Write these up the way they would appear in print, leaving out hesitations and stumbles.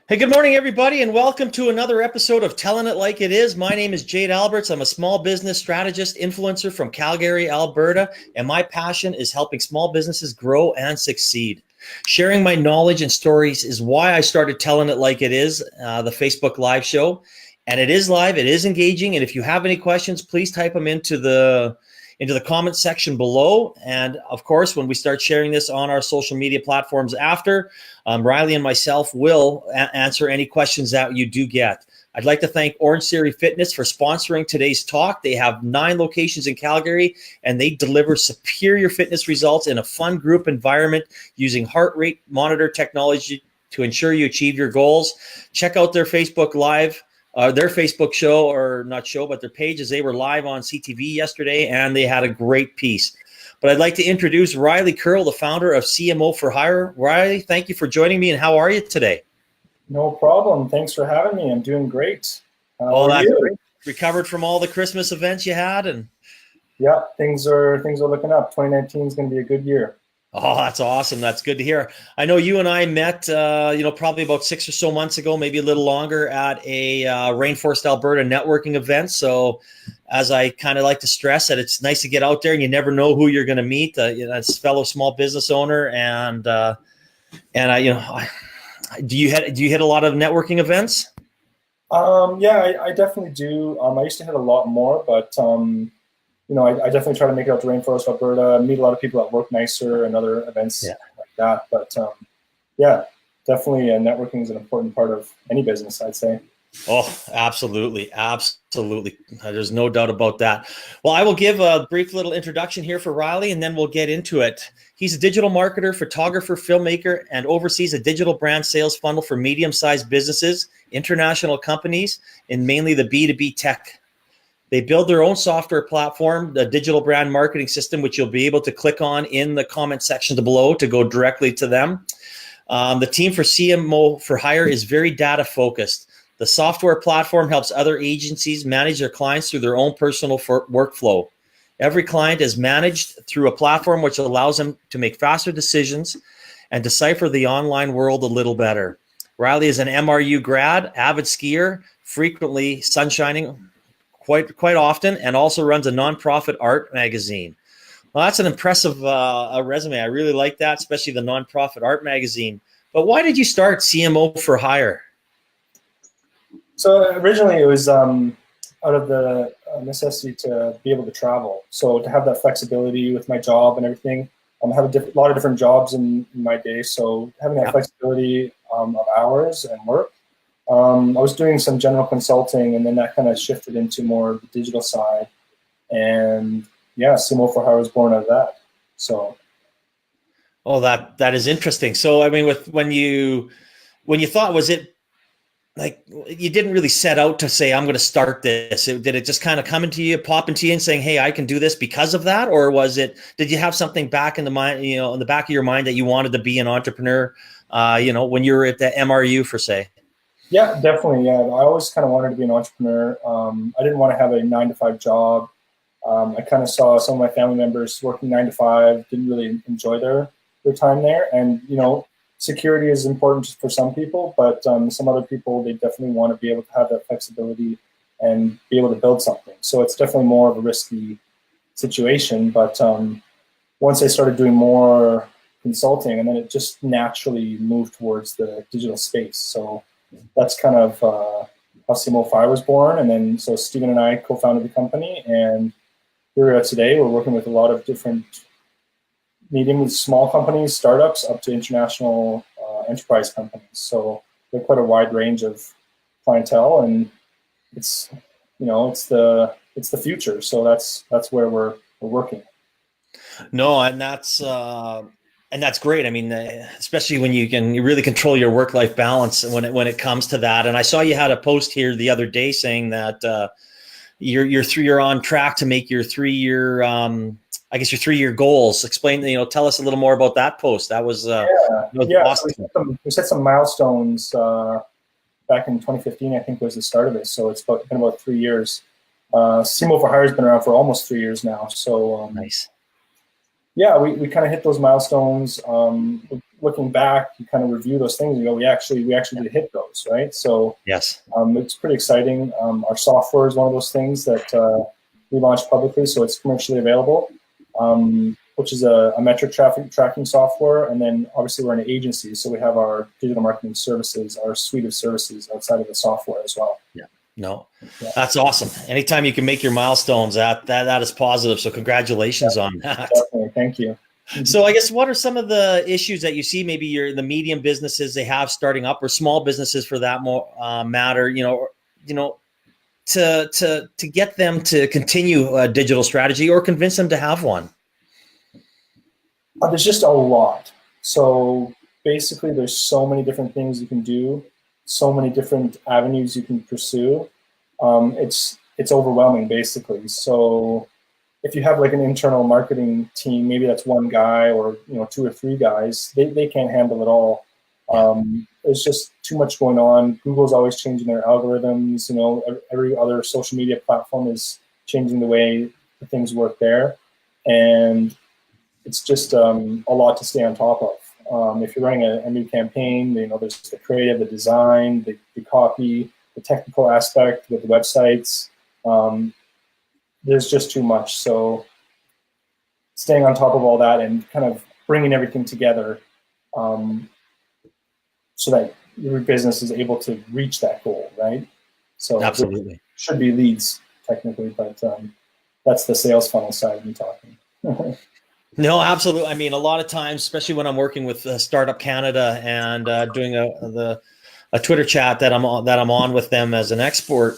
Hey, good morning, everybody, and welcome to another episode of Telling It Like It Is. My name is Jade Alberts. I'm a small business strategist influencer from Calgary, Alberta, and my passion is helping small businesses grow and succeed. Sharing my knowledge and stories is why I started Telling It Like It Is, the Facebook Live show. And it is live, it is engaging, and if you have any questions, please type them into the comment section below. And of course, when we start sharing this on our social media platforms after, Riley and myself will answer any questions that you do get. I'd like to thank Orangetheory Fitness for sponsoring today's talk. They have 9 locations in Calgary, and they deliver superior fitness results in a fun group environment using heart rate monitor technology to ensure you achieve your goals. Check out their Facebook Live. Their Facebook show, or not show, but their pages. They were live on CTV yesterday, and they had a great piece. But I'd like to introduce Riley Kearl, the founder of CMO4hire. Riley, thank you for joining me, and how are you today? No problem. Thanks for having me. I'm doing great. That's great. Recovered from all the Christmas events you had, and yeah, things are looking up. 2019 is going to be a good year. Oh, that's awesome. That's good to hear. I know you and I met, probably about 6 or so months ago, maybe a little longer, at a Rainforest Alberta networking event. So as I kind of like to stress that it's nice to get out there and you never know who you're going to meet, as a fellow small business owner. And do you hit a lot of networking events? Yeah, I definitely do. I used to hit a lot more, but I definitely try to make it out to Rainforest, Alberta, meet a lot of people at Work Nicer and other events like that. But yeah, definitely networking is an important part of any business, I'd say. Oh, absolutely. Absolutely. There's no doubt about that. Well, I will give a brief little introduction here for Riley, and then we'll get into it. He's a digital marketer, photographer, filmmaker, and oversees a digital brand sales funnel for medium-sized businesses, international companies, and mainly the B2B tech. They build their own software platform, the digital brand marketing system, which you'll be able to click on in the comment section below to go directly to them. The team for CMO4hire is very data focused. The software platform helps other agencies manage their clients through their own personal workflow. Every client is managed through a platform which allows them to make faster decisions and decipher the online world a little better. Riley is an MRU grad, avid skier, frequently sunshining quite often, and also runs a nonprofit art magazine. Well, that's an impressive resume. I really like that, especially the nonprofit art magazine. But why did you start CMO4hire? So originally it was out of the necessity to be able to travel. So to have that flexibility with my job and everything. I have a lot of different jobs in my day. So having that flexibility of hours and work. I was doing some general consulting, and then that kind of shifted into more of the digital side. And yeah, CMO4hire was born out of that. So, that is interesting. So, I mean, when you thought, was it like you didn't really set out to say, I'm going to start this? Did it just kind of come into you, pop into you, and saying, hey, I can do this because of that? Or did you have something back in the mind, in the back of your mind, that you wanted to be an entrepreneur, when you were at the MRU, for say? Yeah, definitely. Yeah, I always kind of wanted to be an entrepreneur. I didn't want to have a 9-to-5 job. I kind of saw some of my family members working 9 to 5, didn't really enjoy their time there. And, security is important for some people, but some other people, they definitely want to be able to have that flexibility and be able to build something. So it's definitely more of a risky situation. But once I started doing more consulting, and then it just naturally moved towards the digital space. So that's kind of how CMO4hire was born. And then so Stephen and I co-founded the company, and here we are today. We're working with a lot of different medium and small companies, startups, up to international enterprise companies. So they're quite a wide range of clientele, and it's it's the future. So that's where we're working. No, and that's great. I mean, especially when you really control your work-life balance when it comes to that. And I saw you had a post here the other day saying that you're on track to make your 3-year, your 3-year goals. Explain, tell us a little more about that post. That was awesome. So we set some milestones back in 2015. I think was the start of it. So it's been about 3 years. CMO4hire has been around for almost 3 years now. So nice. Yeah, we kind of hit those milestones. looking back, you kind of review those things and you go, we actually did hit those, right? So Yes. it's pretty exciting. Our software is one of those things that we launched publicly, so it's commercially available, which is a metric traffic tracking software. And then obviously we're an agency, so we have our digital marketing services, our suite of services outside of the software as well. Yeah. No, that's awesome. Anytime you can make your milestones, that is positive. So congratulations on that. Definitely. Thank you. So I guess what are some of the issues that you see? Maybe you're the medium businesses they have starting up, or small businesses for that matter. To get them to continue a digital strategy or convince them to have one. There's just a lot. So basically, there's so many different things you can do, so many different avenues you can pursue. It's overwhelming, basically. So if you have like an internal marketing team, maybe that's one guy or 2 or 3 guys, they can't handle it all. There's just too much going on. Google's always changing their algorithms. Every other social media platform is changing the way things work there, and it's just a lot to stay on top of. If you're running a new campaign, there's the creative, the design, the copy, the technical aspect with the websites. There's just too much. So staying on top of all that and kind of bringing everything together so that your business is able to reach that goal, right? So absolutely should be leads technically, but that's the sales funnel side of me talking. No, absolutely. I mean, a lot of times, especially when I'm working with Startup Canada and doing a Twitter chat that I'm on with them as an export,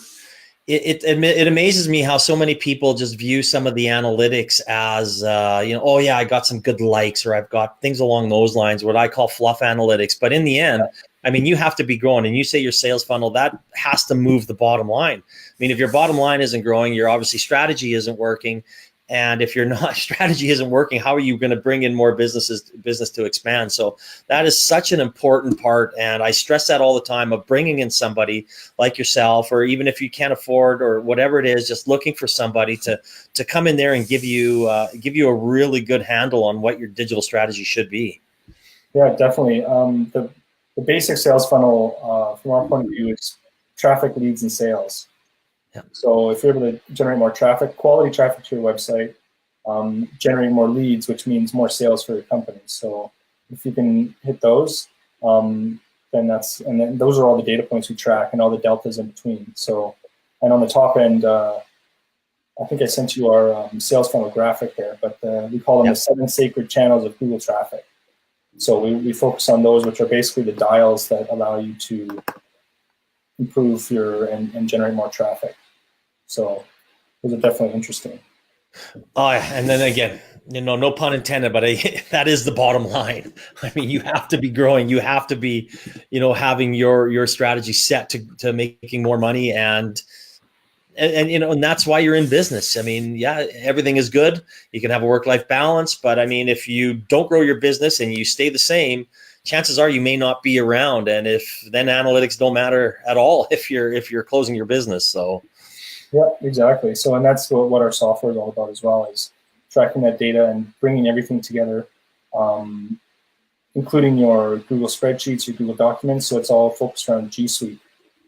it amazes me how so many people just view some of the analytics as, oh yeah, I got some good likes, or I've got things along those lines, what I call fluff analytics. But in the end, I mean, you have to be growing, and you say your sales funnel, that has to move the bottom line. I mean, if your bottom line isn't growing, your obviously strategy isn't working. And if strategy isn't working, how are you going to bring in more business to expand? So that is such an important part. And I stress that all the time of bringing in somebody like yourself, or even if you can't afford or whatever it is, just looking for somebody to come in there and give you a really good handle on what your digital strategy should be. Yeah, definitely. The basic sales funnel from our point of view is traffic, leads, and sales. Yeah. So if you're able to generate more traffic, quality traffic to your website, generate more leads, which means more sales for your company. So if you can hit those, then those are all the data points we track and all the deltas in between. So, and on the top end, I think I sent you our sales funnel graphic there, but we call them the 7 sacred channels of Google traffic. So we focus on those, which are basically the dials that allow you to improve and generate more traffic. So those are definitely interesting. Oh, yeah. And then again, no pun intended, but that is the bottom line. I mean, you have to be growing. You have to be, having your strategy set to making more money, and that's why you're in business. I mean, yeah, everything is good. You can have a work-life balance, but I mean, if you don't grow your business and you stay the same, chances are you may not be around. And then analytics don't matter at all if you're closing your business. So. Yeah, exactly. So, and that's what our software is all about as well, is tracking that data and bringing everything together, including your Google spreadsheets, your Google documents. So it's all focused around G Suite,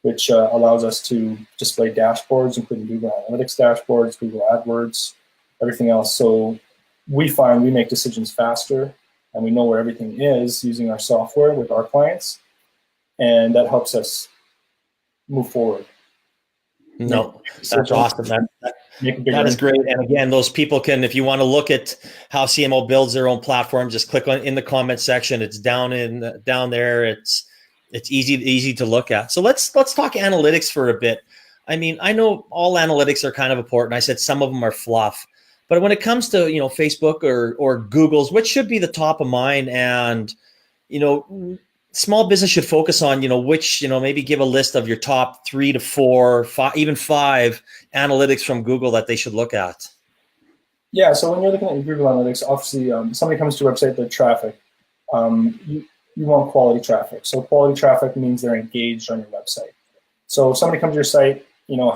which allows us to display dashboards, including Google Analytics dashboards, Google AdWords, everything else. So we find we make decisions faster, and we know where everything is using our software with our clients, and that helps us move forward. No, that's awesome. That is great. And again, those people can, if you want to look at how CMO builds their own platform, just click in the comment section. It's down there. It's easy to look at. So let's talk analytics for a bit. I mean, I know all analytics are kind of important. I said some of them are fluff, but when it comes to Facebook or Google's, which should be the top of mind, and small business should focus on, which, maybe give a list of your top 3 to 4, 5, even 5 analytics from Google that they should look at. Yeah, so when you're looking at Google Analytics, obviously somebody comes to your website, their traffic, you want quality traffic. So quality traffic means they're engaged on your website. So if somebody comes to your site,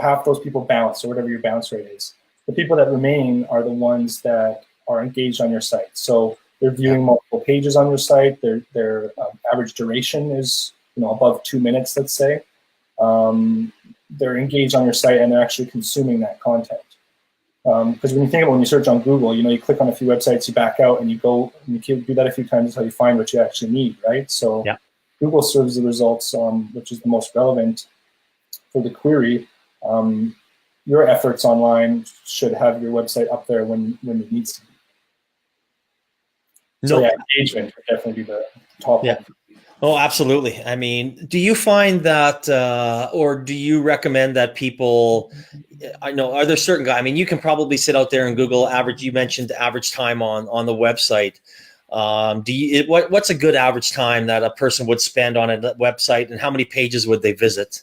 half those people bounce, or whatever your bounce rate is. The people that remain are the ones that are engaged on your site. So They're viewing multiple pages on your site. Their average duration is above 2 minutes, let's say. They're engaged on your site and they're actually consuming that content. Because when you think about when you search on Google, you click on a few websites, you back out, and you go and you do that a few times until you find what you actually need, right? So Google serves the results, which is the most relevant for the query. Your efforts online should have your website up there when it needs to be. So engagement would definitely be the top one. Oh, absolutely. I mean, do you find that, or do you recommend that people, I know, are there certain guys, I mean, you can probably sit out there and Google average, you mentioned average time on the website. What's a good average time that a person would spend on a website, and how many pages would they visit?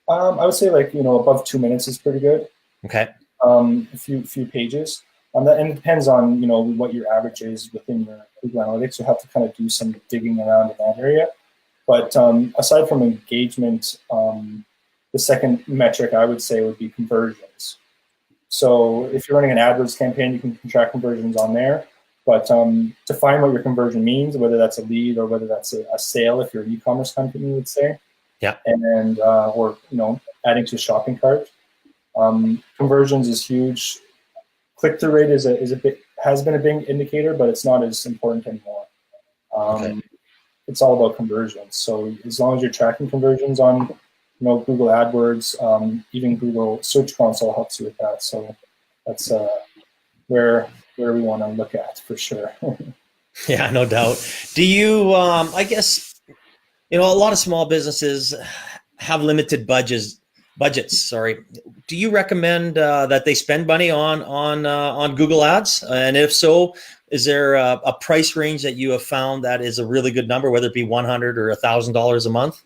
I would say above 2 minutes is pretty good. Okay. A few pages. And it depends on what your average is within your Google Analytics. You have to kind of do some digging around in that area. But aside from engagement, the second metric I would say would be conversions. So if you're running an AdWords campaign, you can track conversions on there. But define what your conversion means, whether that's a lead or whether that's a sale, if you're an e-commerce company, you would say. Yeah. And or adding to a shopping cart. Conversions is huge. Click-through rate has been a big indicator, but it's not as important anymore. It's all about conversions. So as long as you're tracking conversions on, Google AdWords, even Google Search Console helps you with that. So that's where we want to look at for sure. Yeah, no doubt. Do you? I guess a lot of small businesses have limited budgets. Sorry. Do you recommend that they spend money on Google Ads? And if so, is there a price range that you have found that is a really good number, whether it be $100 or $1,000 a month?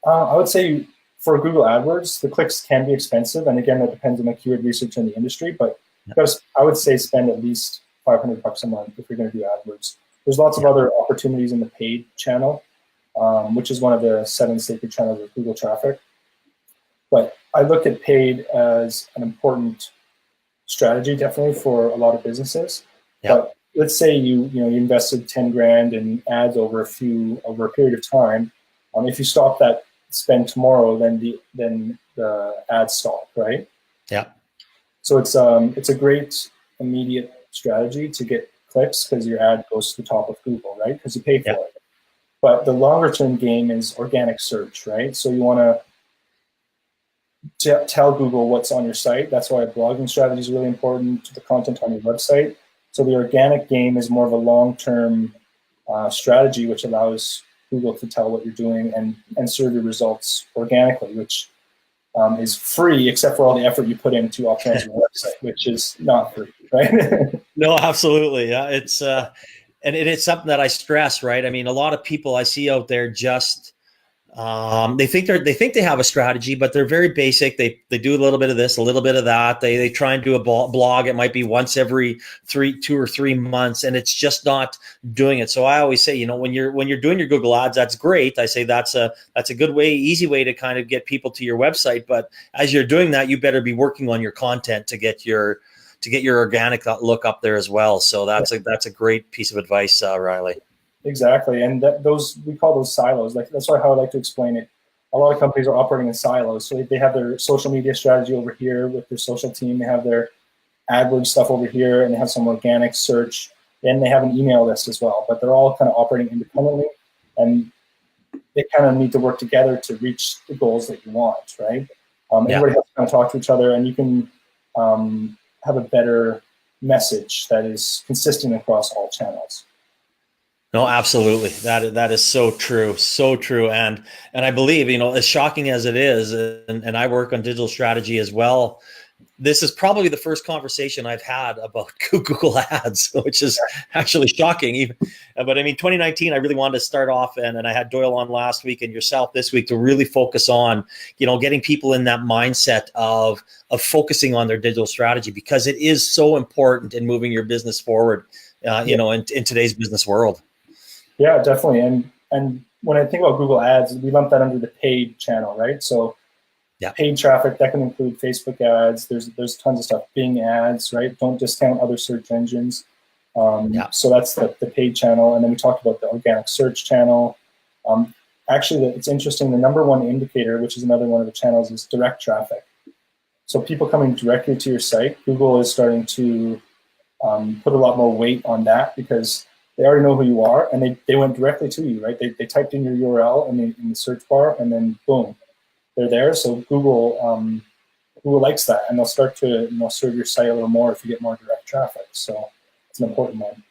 I would say for Google AdWords, the clicks can be expensive, and again, that depends on the keyword research in the industry. But I would say spend at least $500 a month if you're going to do AdWords. There's lots of other opportunities in the paid channel, which is one of the 7 sacred channels of Google traffic. But I look at paid as an important strategy, definitely for a lot of businesses. Yeah. But let's say you invested 10 grand in ads over a period of time. If you stop that spend tomorrow, then the ads stop, right? Yeah. So it's a great immediate strategy to get clicks because your ad goes to the top of Google, right? Because you pay for it. But the longer term game is organic search, right? So you want to tell Google what's on your site. That's why a blogging strategy is really important, the content on your website. So the organic game is more of a long-term strategy, which allows Google to tell what you're doing and serve your results organically, which is free, except for all the effort you put into optimizing your website, which is not free, right? No, absolutely. Yeah, it's and it's something that I stress, right? I mean, a lot of people I see out there just they think they have a strategy, but they're very basic. They do a little bit of this, a little bit of that. They try and do a blog. It might be once every 2 or 3 months, and it's just not doing it. So I always say, when you're doing your Google Ads, that's great. I say that's a good way, easy way to kind of get people to your website. But as you're doing that, you better be working on your content to get your organic look up there as well. So that's a great piece of advice, Riley. Exactly, and we call those silos. Like that's how I like to explain it. A lot of companies are operating in silos. So they have their social media strategy over here with their social team. They have their AdWords stuff over here, and they have some organic search. And they have an email list as well. But they're all kind of operating independently, and they kind of need to work together to reach the goals that you want, right? Everybody has to kind of talk to each other, and you can have a better message that is consistent across all channels. No, absolutely. That is so true. So true. And I believe, as shocking as it is, and I work on digital strategy as well, this is probably the first conversation I've had about Google Ads, which is actually shocking. But I mean, 2019, I really wanted to start off, and I had Doyle on last week and yourself this week to really focus on, getting people in that mindset of focusing on their digital strategy, because it is so important in moving your business forward, in today's business world. Yeah, definitely. And when I think about Google Ads, we lump that under the paid channel, right? So paid traffic, that can include Facebook ads. There's tons of stuff. Bing ads, right? Don't discount other search engines. So that's the paid channel. And then we talked about the organic search channel. Actually, it's interesting. The number one indicator, which is another one of the channels, is direct traffic. So people coming directly to your site. Google is starting to put a lot more weight on that because they already know who you are, and they went directly to you, right? They typed in your URL in the search bar, and then boom, they're there. So Google likes that, and they'll start to serve your site a little more if you get more direct traffic. So it's an important one.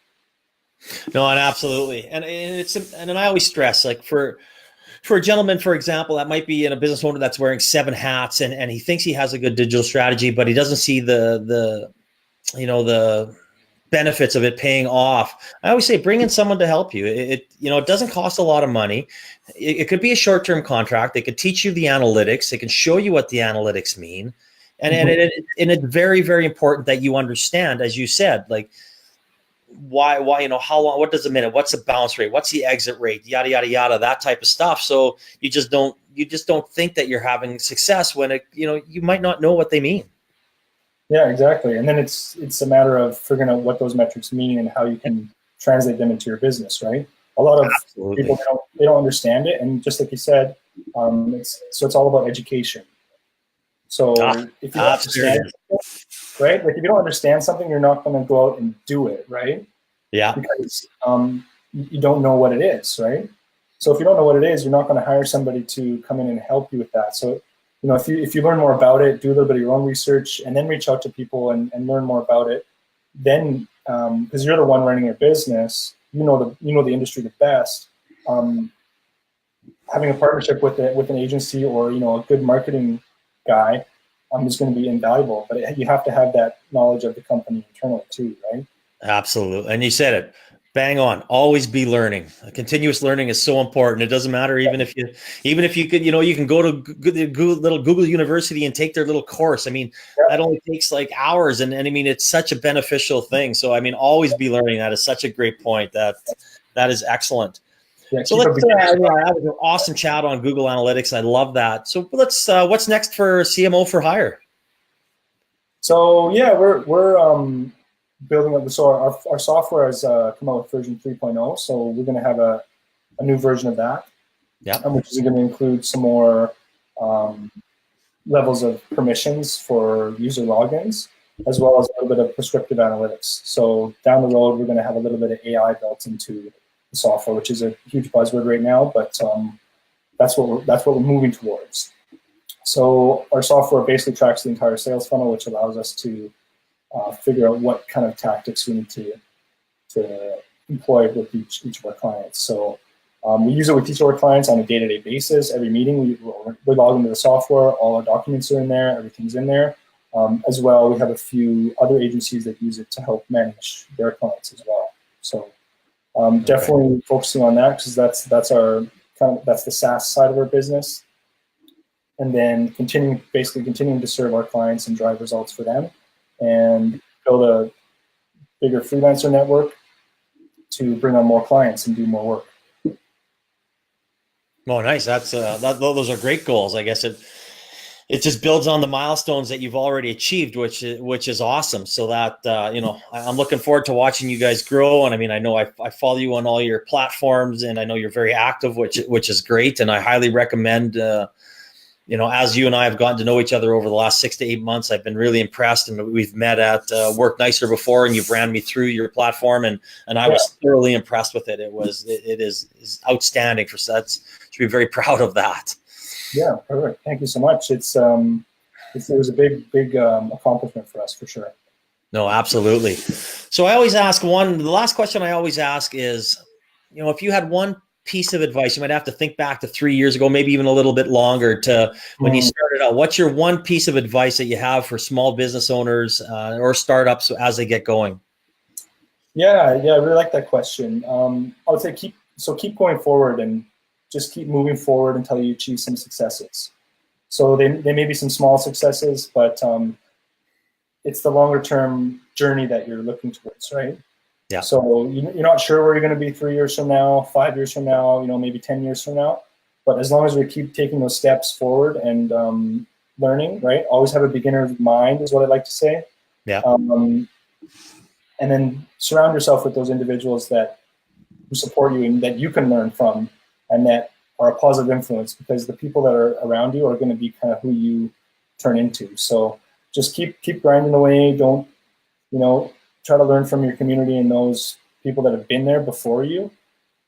No, and absolutely, and I always stress, like for a gentleman, for example, that might be in a business owner that's wearing 7 hats, and he thinks he has a good digital strategy, but he doesn't see the benefits of it paying off. I always say, bring in someone to help you. It doesn't cost a lot of money. It could be a short-term contract. They could teach you the analytics. They can show you what the analytics mean. And it's very, very important that you understand, as you said, like why, how long, what does a minute, what's the bounce rate, what's the exit rate, yada, yada, yada, that type of stuff. So you just don't think that you're having success when you might not know what they mean. Yeah, exactly. And then it's a matter of figuring out what those metrics mean and how you can translate them into your business, right? A lot of people, they don't understand it. And just like you said, it's all about education. So if you don't understand something, right? Like if you don't understand something, you're not going to go out and do it, right? Yeah. Because you don't know what it is, right? So if you don't know what it is, you're not going to hire somebody to come in and help you with that. So if you learn more about it, do a little bit of your own research, and then reach out to people and learn more about it, then because you're the one running your business, you know the industry the best. Having a partnership with an agency or a good marketing guy is going to be invaluable. But you have to have that knowledge of the company internally too, right? Absolutely, and you said it. Bang on. Always be learning. Continuous learning is so important. It doesn't matter even if you could, you can go to Google University and take their little course. I mean, that only takes like hours, and I mean, it's such a beneficial thing. So I mean, always be learning. That is such a great point. That is excellent. Yeah, so that was an awesome chat on Google Analytics. I love that. So let's what's next for CMO4hire? So yeah, we're building up. So our software has come out with version 3.0. So we're going to have a new version of that, which is going to include some more levels of permissions for user logins, as well as a little bit of prescriptive analytics. So down the road, we're going to have a little bit of AI built into the software, which is a huge buzzword right now, but that's what we're moving towards. So our software basically tracks the entire sales funnel, which allows us to figure out what kind of tactics we need to employ with each of our clients. So we use it with each of our clients on a day-to-day basis. Every meeting, we log into the software. All our documents are in there. Everything's in there. As well, we have a few other agencies that use it to help manage their clients as well. So definitely focusing on that because that's the SaaS side of our business. And then continuing to serve our clients and drive results for them, and build a bigger freelancer network to bring on more clients and do more work. Oh, nice. Those are great goals. I guess it just builds on the milestones that you've already achieved, which is awesome. So that I'm looking forward to watching you guys grow. And I mean, I know I follow you on all your platforms, and I know you're very active, which is great. And I highly recommend. As you and I have gotten to know each other over the last 6 to 8 months, I've been really impressed, and we've met at Work Nicer before, and you've ran me through your platform, and I was thoroughly impressed with it. It is outstanding for sets. Should be very proud of that. Yeah, perfect. Thank you so much. It was a big accomplishment for us for sure. No, absolutely. So I always ask the last question I always ask is, if you had one piece of advice, you might have to think back to 3 years ago, maybe even a little bit longer, to when you started out. What's your one piece of advice that you have for small business owners or startups as they get going? Yeah, I really like that question. I would say keep going forward and just keep moving forward until you achieve some successes. So they may be some small successes, but it's the longer term journey that you're looking towards, right? Yeah. So you're not sure where you're going to be 3 years from now, 5 years from now, maybe 10 years from now. But as long as we keep taking those steps forward and learning, right? Always have a beginner's mind is what I like to say. Yeah. and then surround yourself with those individuals who support you and that you can learn from, and that are a positive influence, because the people that are around you are going to be kind of who you turn into. So just keep grinding away. Don't, try to learn from your community and those people that have been there before you,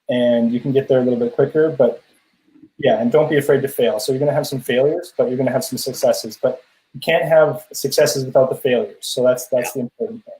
and you can get there a little bit quicker. But yeah, and don't be afraid to fail. So you're going to have some failures, but you're going to have some successes. But you can't have successes without the failures. So that's the important thing.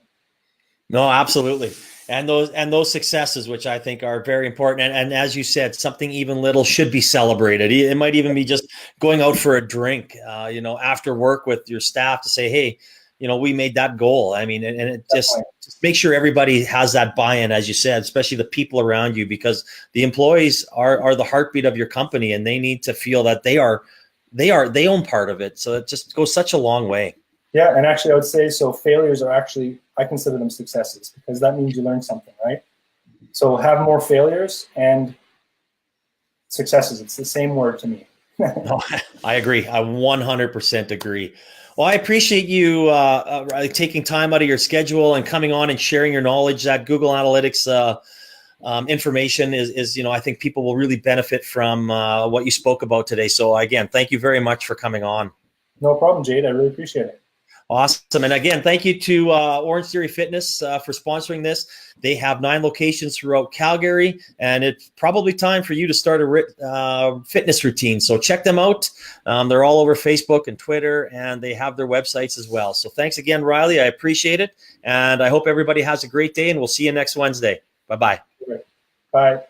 No, absolutely. And those successes, which I think are very important. And as you said, something even little should be celebrated. It might even be just going out for a drink, after work with your staff to say, hey, we made that goal. I mean, and it just make sure everybody has that buy-in, as you said, especially the people around you, because the employees are the heartbeat of your company, and they need to feel that they own part of it. So it just goes such a long way. Yeah, and actually I would say, so failures are actually, I consider them successes, because that means you learn something, right? So have more failures and successes. It's the same word to me. No, I agree. I 100% agree. Well, I appreciate you taking time out of your schedule and coming on and sharing your knowledge. That Google Analytics information is, I think people will really benefit from what you spoke about today. So again, thank you very much for coming on. No problem, Jade. I really appreciate it. Awesome. And again, thank you to Orangetheory Fitness for sponsoring this. They have 9 locations throughout Calgary, and it's probably time for you to start a fitness routine. So check them out. They're all over Facebook and Twitter, and they have their websites as well. So thanks again, Riley. I appreciate it. And I hope everybody has a great day, and we'll see you next Wednesday. Bye-bye. Bye.